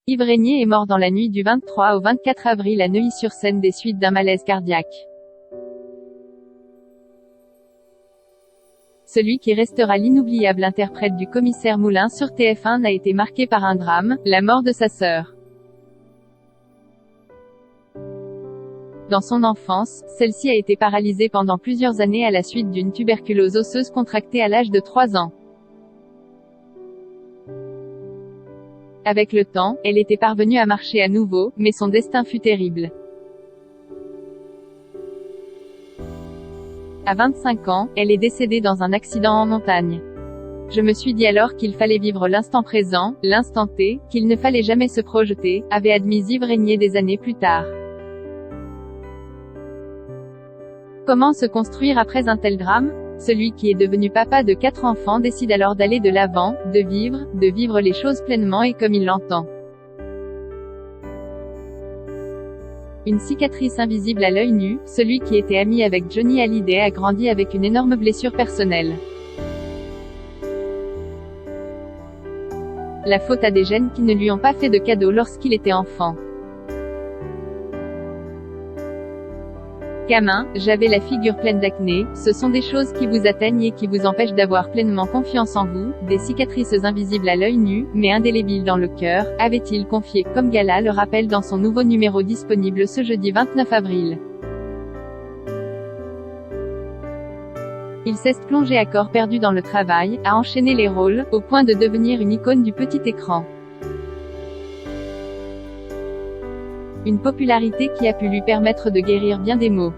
Yves Régnier est mort dans la nuit du 23 au 24 avril à Neuilly-sur-Seine des suites d'un malaise cardiaque. Celui qui restera l'inoubliable interprète du commissaire Moulin sur TF1 a été marqué par un drame, la mort de sa sœur. Dans son enfance, celle-ci a été paralysée pendant plusieurs années à la suite d'une tuberculose osseuse contractée à l'âge de 3 ans. Avec le temps, elle était parvenue à marcher à nouveau, mais son destin fut terrible. À 25 ans, elle est décédée dans un accident en montagne. Je me suis dit alors qu'il fallait vivre l'instant présent, l'instant T, qu'il ne fallait jamais se projeter, avait admis Yves Régnier des années plus tard. Comment se construire après un tel drame? Celui qui est devenu papa de 4 enfants décide alors d'aller de l'avant, de vivre les choses pleinement et comme il l'entend. Une cicatrice invisible à l'œil nu, celui qui était ami avec Johnny Hallyday a grandi avec une énorme blessure personnelle. La faute à des gènes qui ne lui ont pas fait de cadeau lorsqu'il était enfant. Gamin, j'avais la figure pleine d'acné, ce sont des choses qui vous atteignent et qui vous empêchent d'avoir pleinement confiance en vous, des cicatrices invisibles à l'œil nu, mais indélébiles dans le cœur, avait-il confié, comme Gala le rappelle dans son nouveau numéro disponible ce jeudi 29 avril. Il s'est plongé à corps perdu dans le travail, a enchaîné les rôles, au point de devenir une icône du petit écran. Une popularité qui a pu lui permettre de guérir bien des maux.